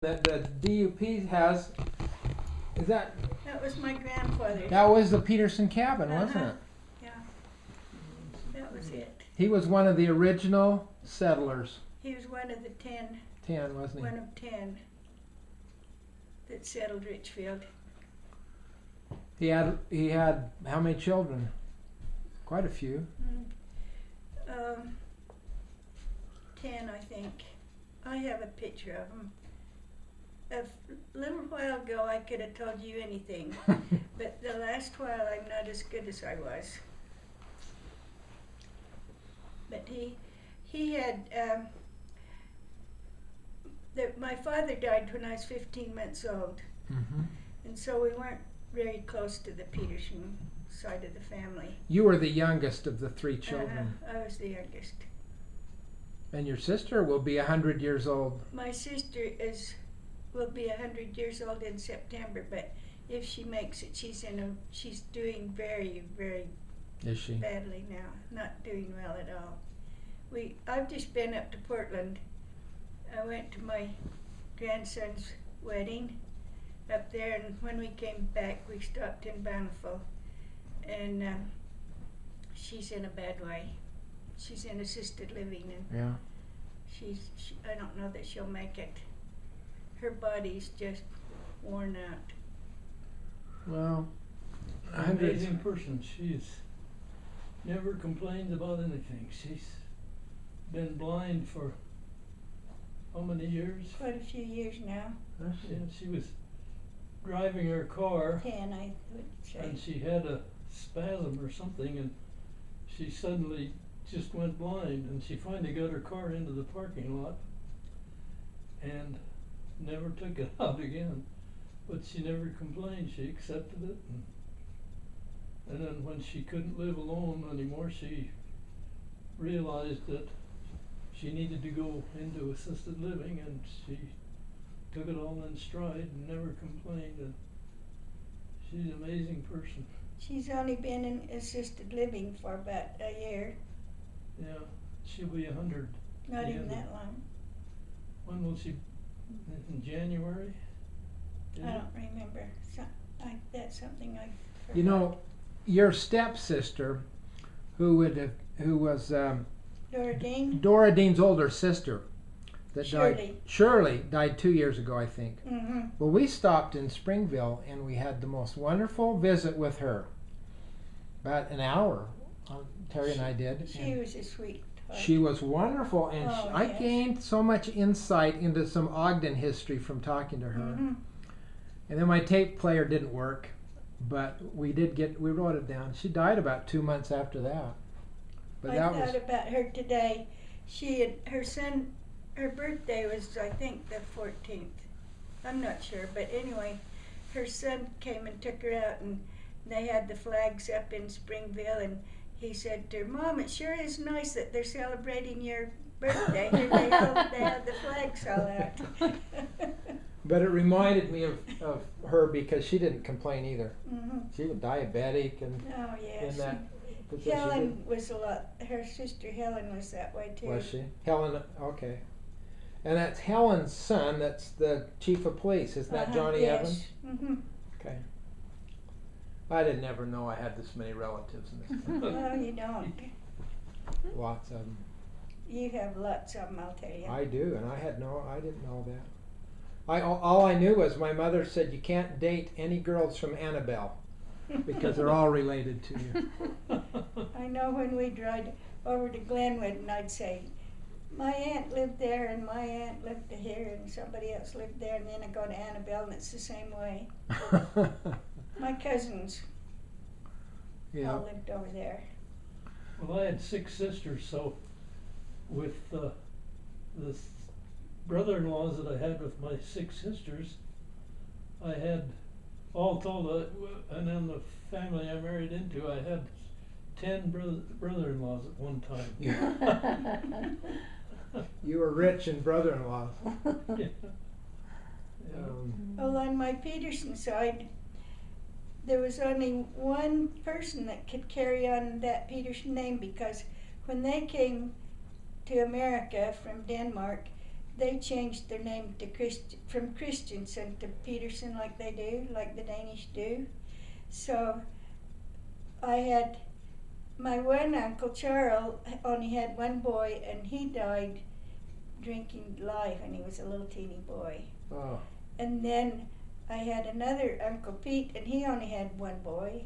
that the DUP has, is that? That was my grandfather's. That was the Peterson cabin, wasn't it? Yeah, that was it. He was one of the original settlers. He was one of the 10, 10, wasn't he? one of 10 that settled Richfield. He had how many children? Quite a few. 10, I think. I have a picture of him. A little while ago I could have told you anything, but the last while I'm not as good as I was. But he had, my father died when I was 15 months old, and so we weren't very close to the Peterson side of the family. You were the youngest of the 3 children. I was the youngest. And your sister will be 100 years old. My sister will be 100 years old in September, but if she makes it, she's doing very, very Is she? badly now. Not doing well at all. I've just been up to Portland. I went to my grandson's wedding up there, and when we came back, we stopped in Bountiful, and she's in a bad way. She's in assisted living, and Yeah. I don't know that she'll make it. Her body's just worn out. Well, An amazing person. She's never complained about anything. She's been blind for how many years? Quite a few years now. Yeah, she was driving her car 10, I would say. and she had a spasm or something, and she suddenly just went blind, and she finally got her car into the parking lot and never took it out again. But she never complained. She accepted it, and then when she couldn't live alone anymore, she realized that she needed to go into assisted living, and she took it all in stride and never complained. And she's an amazing person. She's only been in assisted living for about a year. Yeah, she'll be 100. Not Yeah. even that long. When will she? In January? Is I it? don't remember. That's something I forgot. you know, your stepsister, who was Dora Dean? Dora Dean's older sister, that Shirley. died. Shirley died 2 years ago, I think. Mm-hmm. Well, we stopped in Springville and we had the most wonderful visit with her. About an hour, Terry and I did. She and was a sweetheart. she was wonderful, and Oh, I yes. gained so much insight into some Ogden history from talking to her. Mm-hmm. And then my tape player didn't work, but we wrote it down. She died about 2 months after that. But I that thought was about her today. Her birthday was, I think, the 14th. I'm not sure, but anyway, her son came and took her out, and they had the flags up in Springville, and he said to her, "Mom, it sure is nice that they're celebrating your birthday. Here they have the flags all out." But it reminded me of her because she didn't complain either. Mm-hmm. She was diabetic and Oh, yes. in that position. Helen was her sister Helen was that way too. Was she? Helen, okay. And that's Helen's son, that's the chief of police, isn't that Johnny yes. Evans? Mm-hmm. Okay. I didn't ever know I had this many relatives in this country. No, you don't. Lots of them. You have lots of them, I'll tell you. I do, and I didn't know that. All I knew was my mother said you can't date any girls from Annabelle because they're all related to you. I know when we drive over to Glenwood, and I'd say, my aunt lived there, and my aunt lived here, and somebody else lived there, and then I go to Annabelle, and it's the same way. My cousins Yeah. all lived over there. Well, I had 6 sisters, so with the brother-in-laws that I had with my 6 sisters, I had all told, and then the family I married into, I had 10 brother-in-laws at one time. You were rich in brother-in-laws. Yeah. Well, on my Peterson side, there was only one person that could carry on that Peterson name, because when they came to America from Denmark, they changed their name to from Christensen to Peterson, like they do, like the Danish do. So I had my one uncle Charles only had one boy, and he died drinking life when he was a little teeny boy. Oh. And then I had another Uncle Pete, and he only had one boy.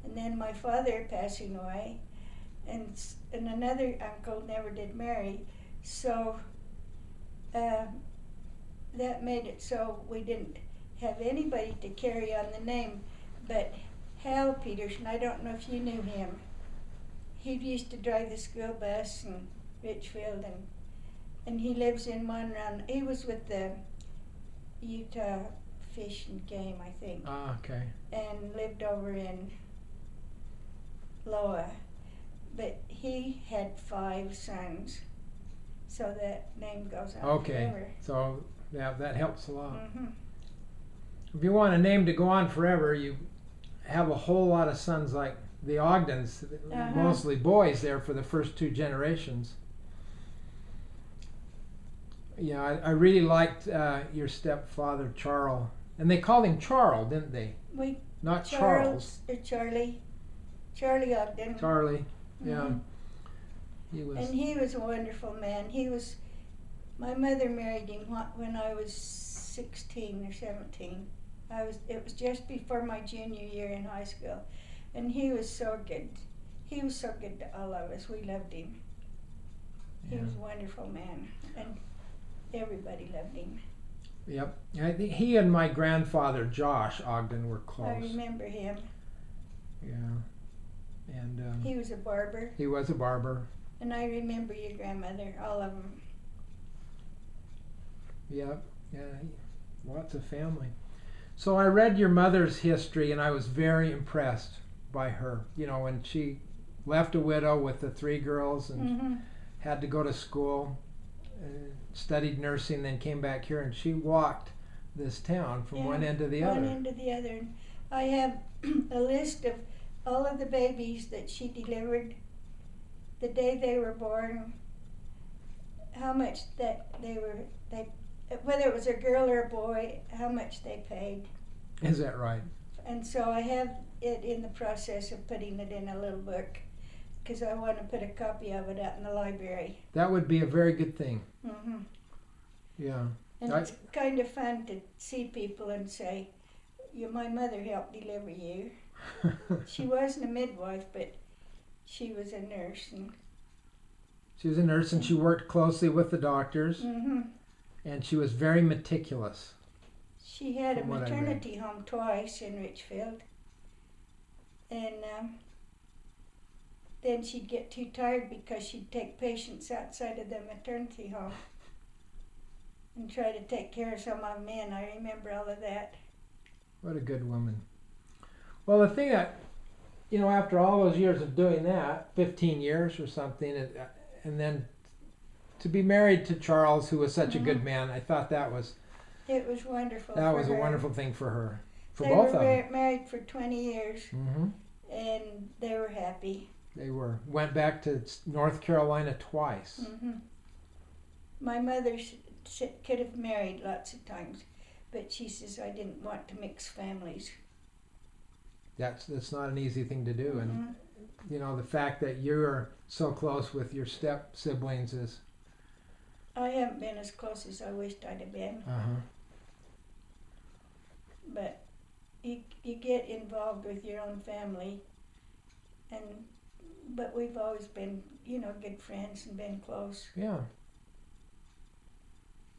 And then my father passing away, and another uncle never did marry. So that made it so we didn't have anybody to carry on the name. But Hal Peterson, I don't know if you knew him. He used to drive the school bus in Richfield, and he lives in Monroe. He was with the Utah Fish and Game, I think. Ah, okay. And lived over in Loa. But he had 5 sons, so that name goes on Okay. forever. So yeah, that helps a lot. Mm-hmm. If you want a name to go on forever, you have a whole lot of sons like the Ogdens, mostly boys there for the first 2 generations. Yeah, I really liked your stepfather, Charles. And they called him Charles, didn't they? Not Charles. Charlie Ogden. Charlie, yeah. Mhm. He was. And he was a wonderful man. My mother married him when I was 16 or 17. It was just before my junior year in high school. And he was so good. He was so good to all of us. We loved him. He was a wonderful man. And everybody loved him. Yep. I think he and my grandfather, Josh Ogden, were close. I remember him. Yeah. And He was a barber. he was a barber. And I remember your grandmother, all of them. Yep. Yeah. Lots of family. So I read your mother's history, and I was very impressed by her. You know, when she left a widow with the 3 girls and had to go to school, studied nursing, then came back here, and she walked this town from one end to the other. One end to the other. And I have a list of all of the babies that she delivered, the day they were born, how much that whether it was a girl or a boy, how much they paid. Is that right? And so I have it in the process of putting it in a little book, because I want to put a copy of it out in the library. That would be a very good thing. Mm-hmm. Yeah. And it's kind of fun to see people and say, my mother helped deliver you. She wasn't a midwife, but she was a nurse. And she was a nurse, and she worked closely with the doctors, and she was very meticulous. She had a maternity home twice in Richfield, and then she'd get too tired because she'd take patients outside of the maternity home and try to take care of some of them in. I remember all of that. What a good woman. Well, the thing that, after all those years of doing that, 15 years or something, and then to be married to Charles, who was such a good man, I thought that was... It was wonderful. That was a wonderful thing for her, for they both of them. They were married for 20 years, Mm-hmm. and they were happy. They were. Went back to North Carolina twice. Mm-hmm. My mother could have married lots of times, but she says, I didn't want to mix families. That's not an easy thing to do, and the fact that you're so close with your step siblings is... I haven't been as close as I wished I'd have been. But you get involved with your own family, but we've always been, good friends and been close. Yeah.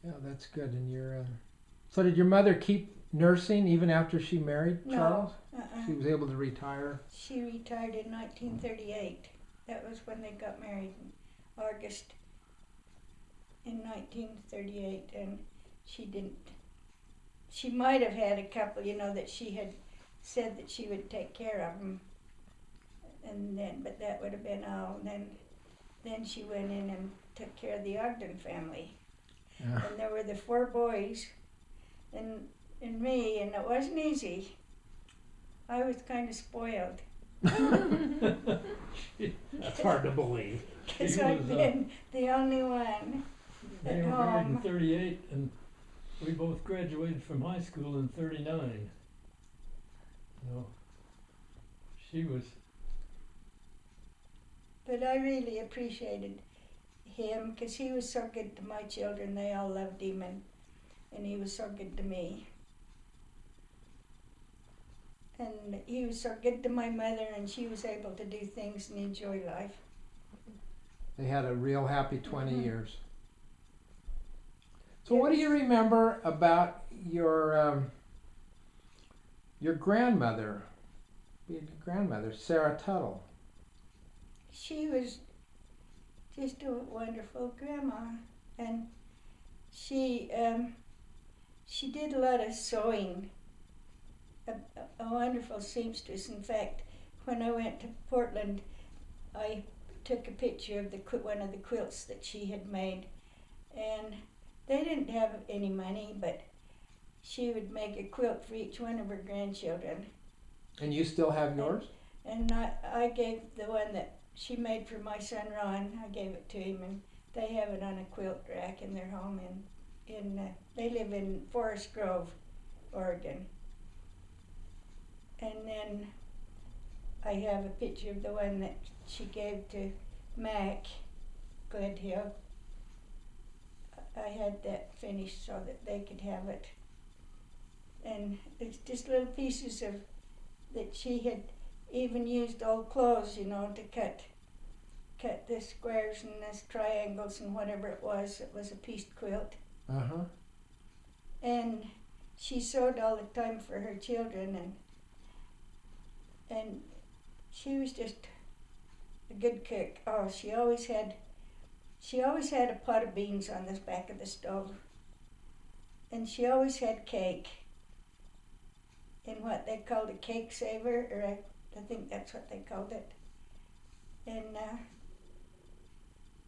Yeah, that's good. And you're... So did your mother keep nursing even after she married Charles? No. She was able to retire? She retired in 1938. That was when they got married in August in 1938, and she didn't. She might have had a couple, that she had said that she would take care of them, but that would have been all. And then she went in and took care of the Ogden family, and there were the 4 boys, and me, and it wasn't easy. I was kind of spoiled. That's hard to believe. Because I've been the only one. They at were married in home. 38, and we both graduated from high school in 39. So she was, But I really appreciated him because he was so good to my children. They all loved him, and he was so good to me. And he was so good to my mother, and she was able to do things and enjoy life. They had a real happy 20 Mhm. years. So what do you remember about your grandmother, Sarah Tuttle? She was just a wonderful grandma, and she did a lot of sewing. A wonderful seamstress. In fact, when I went to Portland, I took a picture of one of the quilts that she had made, and they didn't have any money, but she would make a quilt for each one of her grandchildren. And you still have yours? And I gave the one that she made for my son Ron. I gave it to him, and they have it on a quilt rack in their home. They live in Forest Grove, Oregon. And then I have a picture of the one that she gave to Mac Gledhill. I had that finished so that they could have it. And it's just little pieces of that she had even used old clothes, to cut the squares and the triangles and whatever it was. It was a pieced quilt. Uh-huh. And she sewed all the time for her children, and she was just a good cook. Oh, she always had a pot of beans on the back of the stove, and she always had cake in what they called a cake saver, or I think that's what they called it. And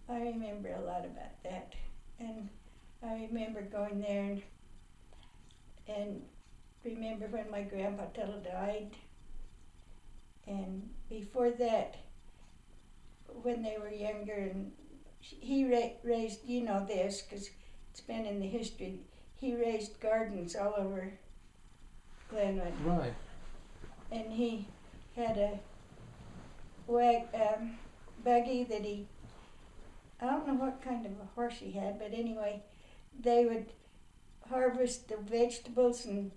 I remember a lot about that, and I remember going there and remember when my grandpa Tuttle died. And before that, when they were younger, and he raised, this because it's been in the history, he raised gardens all over Glenwood. Right. And he had a buggy that I don't know what kind of a horse he had, but anyway, they would harvest the vegetables and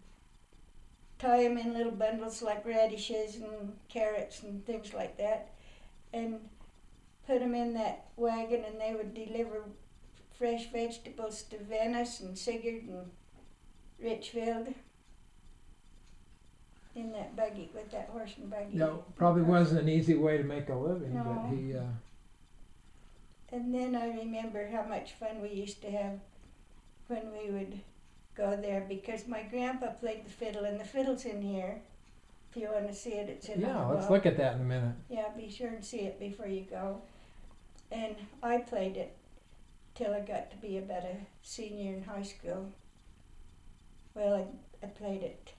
tie them in little bundles like radishes and carrots and things like that, and put them in that wagon, and they would deliver fresh vegetables to Venice and Sigurd and Richfield in that buggy, with that horse and buggy. No, probably wasn't an easy way to make a living, No. but he... And then I remember how much fun we used to have when we would go there, because my grandpa played the fiddle, and the fiddle's in here. If you want to see it, it's in the Yeah, let's wall. look at that in a minute. Yeah, be sure and see it before you go. And I played it till I got to be about a senior in high school. Well, I played it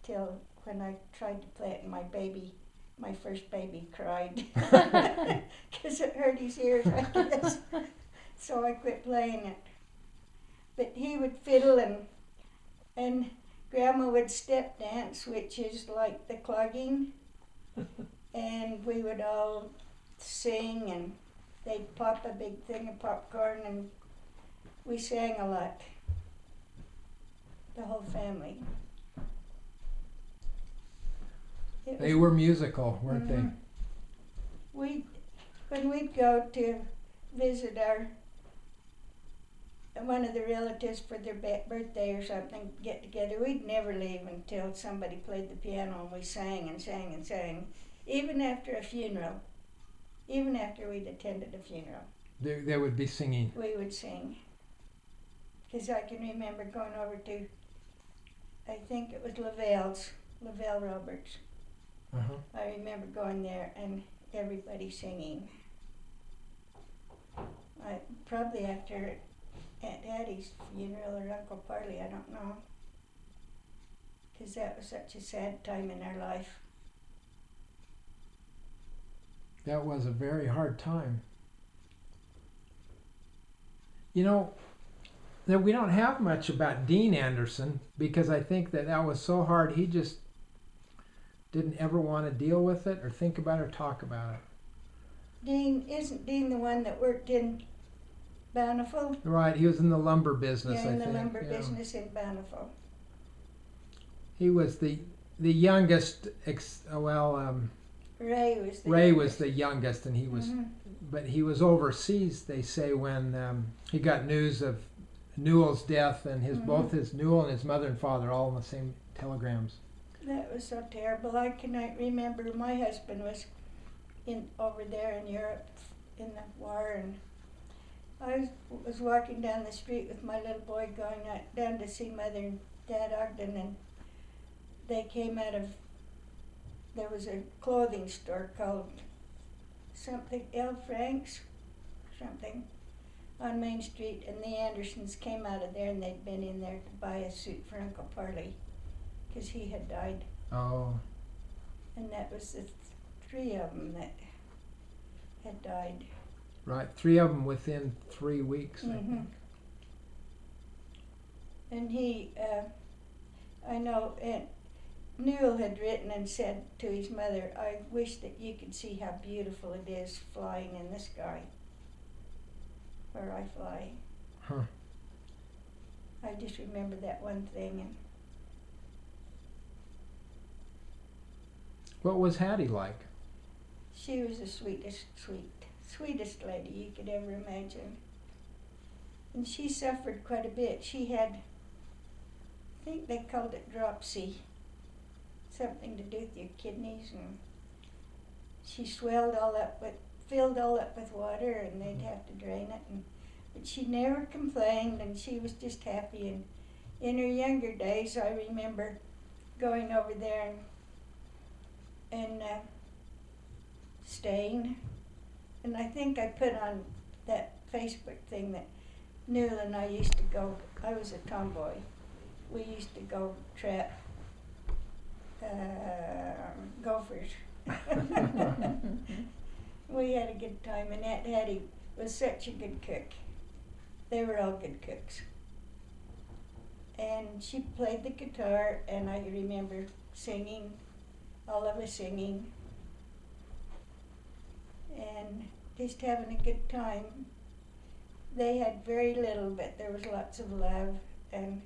till when I tried to play it, and my first baby cried because it hurt his ears, I guess. So I quit playing it. But he would fiddle, and Grandma would step dance, which is like the clogging, and we would all sing, and they'd pop a big thing of popcorn, and we sang a lot, the whole family. They were musical, weren't Mhm. When we'd go to visit one of the relatives for their birthday or something, get together, we'd never leave until somebody played the piano, and we sang and sang and sang, even after a funeral, even after we'd attended a funeral. They would be singing. We would sing. Because I can remember going over to, I think it was Lavelle Roberts. Uh-huh. I remember going there and everybody singing. Probably after Aunt Hattie's funeral or Uncle Parley, I don't know. Because that was such a sad time in our life. That was a very hard time. You know, that we don't have much about Dean Anderson because I think that was so hard. He just didn't ever want to deal with it or think about it or talk about it. Isn't Dean the one that worked in Bountiful? Right, he was in the lumber business, Yeah, I in think. the lumber business in Bountiful. He was the youngest. Ray was the youngest, and he was, but he was overseas. They say when he got news of Newell's death, and both his Newell and his mother and father all in the same telegrams. That was so terrible. I cannot remember. My husband was over there in Europe in the war, and I was walking down the street with my little boy going down to see Mother and Dad Ogden, and they came out of, there was a clothing store called something, L. Frank's, something, on Main Street, and the Andersons came out of there, and they'd been in there to buy a suit for Uncle Parley, because he had died. Oh. And that was the three of them that had died. Right, 3 of them within 3 weeks, I think. And he, I know, and Newell had written and said to his mother, I wish that you could see how beautiful it is flying in the sky, where I fly. Huh. I just remember that one thing. And What was Hattie like? she was the sweetest lady you could ever imagine. And she suffered quite a bit. She had, I think they called it dropsy, something to do with your kidneys, and she filled all up with water, and they'd have to drain it. But she never complained, and she was just happy. And in her younger days, I remember going over there and staying. And I think I put on that Facebook thing that Newell and I used to go. I was a tomboy. We used to go trap gophers. We had a good time, and Aunt Hattie was such a good cook. They were all good cooks. And she played the guitar, and I remember singing, all of us singing, and just having a good time. They had very little, but there was lots of love, and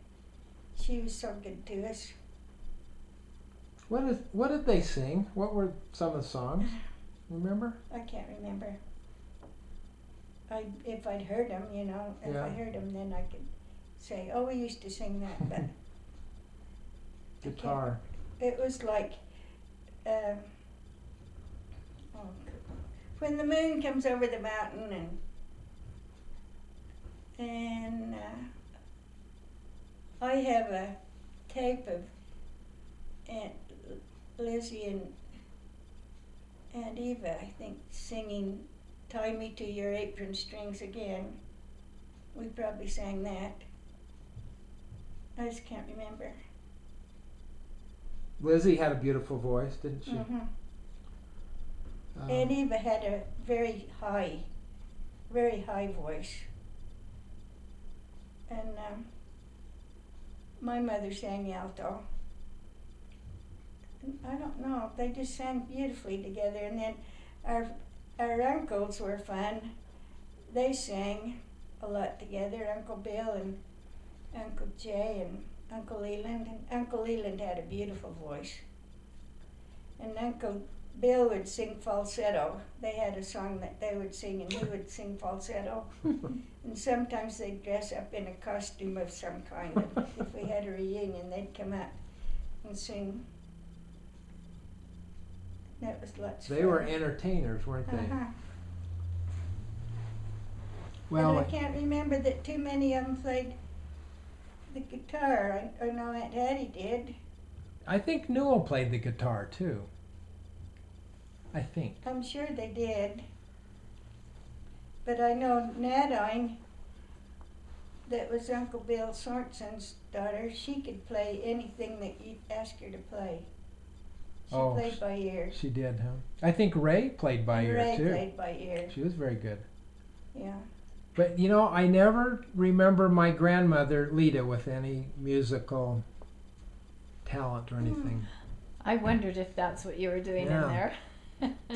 she was so good to us. What did they sing? What were some of the songs? Remember? I can't remember. If I'd heard them, you know, if I heard them, then I could say, oh, we used to sing that, but Guitar. it was like, when the moon comes over the mountain, and I have a tape of Aunt Lizzie and Aunt Eva, I think, singing Tie Me to Your Apron Strings Again. We probably sang that. I just can't remember. Lizzie had a beautiful voice, didn't she? Aunt Eva had a very high voice. And my mother sang alto. I don't know, they just sang beautifully together. And then our uncles were fun. They sang a lot together, Uncle Bill and Uncle Jay and Uncle Leland. And Uncle Leland had a beautiful voice. And Uncle Bill would sing falsetto. They had a song that they would sing, and he would sing falsetto. And sometimes they'd dress up in a costume of some kind. And if we had a reunion, they'd come out and sing. That was lots of fun. They were entertainers, weren't they? Well, but I can't remember that too many of them played the guitar. I know Aunt Hattie did. I think Newell played the guitar too. I think. I'm sure they did. But I know Nadine, that was Uncle Bill Sorensen's daughter, she could play anything that you'd ask her to play. She played by ear. She did, huh? I think Ray played by ear too. Ray played by ear. She was very good. Yeah. But you know, I never remember my grandmother Lita with any musical talent or anything. I wondered if that's what you were doing Yeah. in there.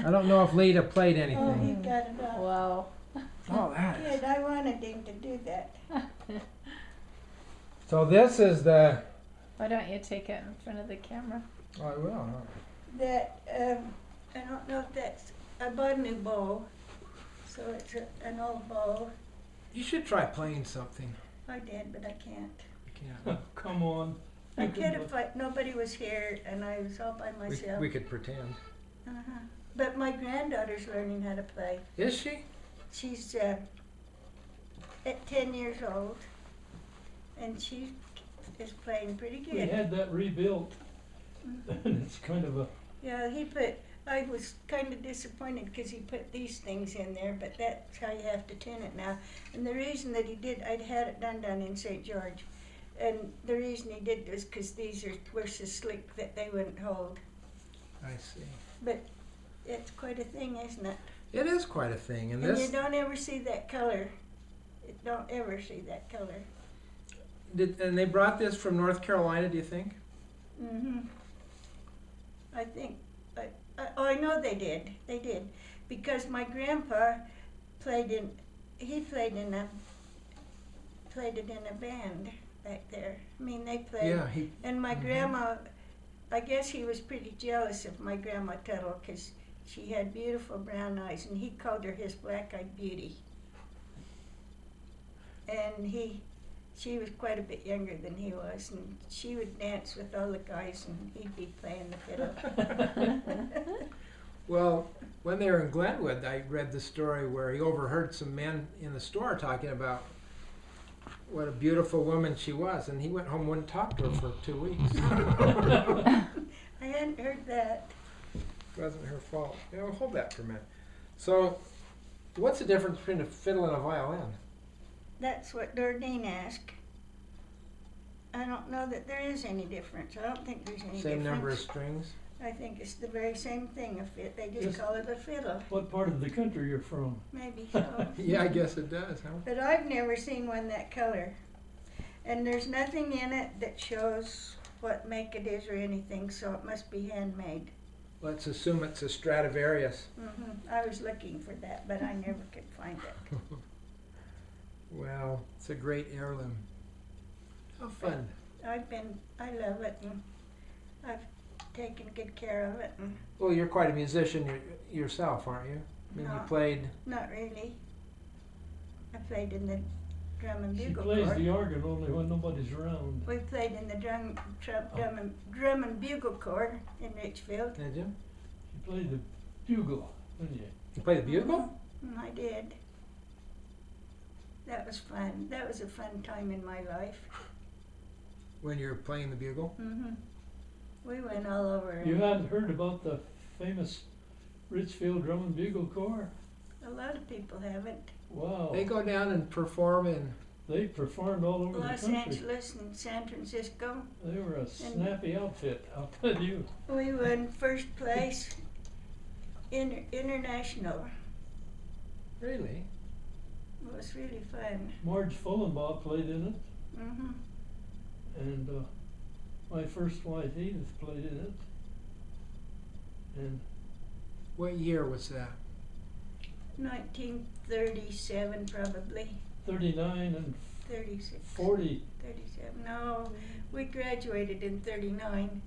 I don't know if Lita played Oh, he anything. got it all. Wow. Oh, that is. Good, I wanted him to do that. So this is the. Why don't you take it in front of the camera? Oh, I will. That, I don't know if that's, I bought a new bow, so it's an old bow. You should try playing something. I did, but I can't. You can't. Come on. I You could can if nobody was here and I was all by myself. We could pretend. Uh-huh. But my granddaughter's learning how to play. Is she? She's at 10 years old, and she is playing pretty We good. had that rebuilt, and it's kind of a, Yeah, I was kind of disappointed because he put these things in there, but that's how you have to tune it now. And the reason that he did, I'd had it done down in St. George, and the reason he did was because these were so slick that they wouldn't hold. I see. But it's quite a thing, isn't it? It is quite a thing, and And this. you don't ever see that color. You don't ever see that color. And they brought this from North Carolina, do you think? I think, I know they did. They did, because my grandpa played it in a band back there. I mean, they played. Yeah, And my grandma, I guess he was pretty jealous of my grandma Tuttle because she had beautiful brown eyes, and he called her his black-eyed beauty. And she was quite a bit younger than he was, and she would dance with all the guys, and he'd be playing the fiddle. Well, when they were in Glenwood, I read the story where he overheard some men in the store talking about what a beautiful woman she was, and he went home and wouldn't talk to her for 2 weeks. I hadn't heard that. It wasn't her fault. Yeah, well, hold that for a minute. So, what's the difference between a fiddle and a violin? That's what Doreen asked. I don't know that there is any difference. I don't think there's any difference. Same number of strings? I think it's the very same thing. They just Yes. call it a fiddle. what part of the country you're from? Maybe so. Yeah, I guess it does, huh? But I've never seen one that color. And there's nothing in it that shows what make it is or anything, so it must be handmade. Let's assume it's a Stradivarius. I was looking for that, but I never could find it. Well, it's a great heirloom. How fun. I love it, and I've taken good care of it, and Well, you're quite a musician yourself, aren't you? I mean, you No. played. not really. I played in the drum and She bugle plays corps. the organ only when nobody's around. We played in the drum and bugle corps in Richfield. Did you? She played the bugle, didn't you? You play the bugle? I did. That was fun. That was a fun time in my life. When you're playing the bugle? We went all over. You hadn't heard about the famous Richfield Drum and Bugle Corps? A lot of people haven't. Wow. They go down and perform in. They performed all over Los the country. Angeles and San Francisco. They were a snappy outfit, I'll tell you. We won first place international. Really? It was really fun. Marge Fullenbaugh played in it, hmm and my first wife Edith played in it. And What year was that? 1937 probably. 39 and 36. 40. 37. No, we graduated in 39.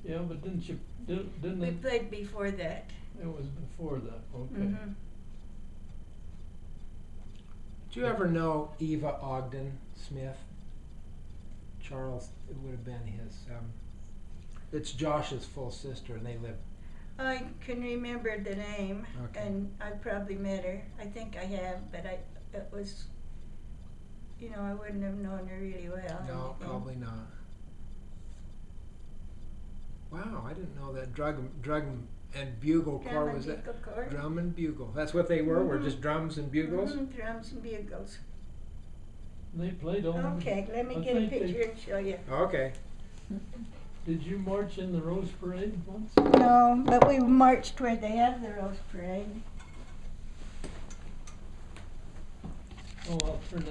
Yeah, but didn't We it? played before that. It was before that, okay. hmm Did you ever know Eva Ogden Smith? Charles, it would have been his. It's Josh's full sister, and they live. I can remember the name, Okay. and I probably met her. I think I have, but it was, I wouldn't have known her really well. or No, anything. probably not. Wow, I didn't know that drum and bugle corps Drum and was that. bugle corps. Drum and bugle. That's what they were Mhm. just drums and bugles? Mhm, drums and bugles. They played all over. Okay, let me I get a think they- picture and show you. Okay. Did you march in the Rose Parade once? No, but we marched where they have the Rose Parade. Oh, I'll turn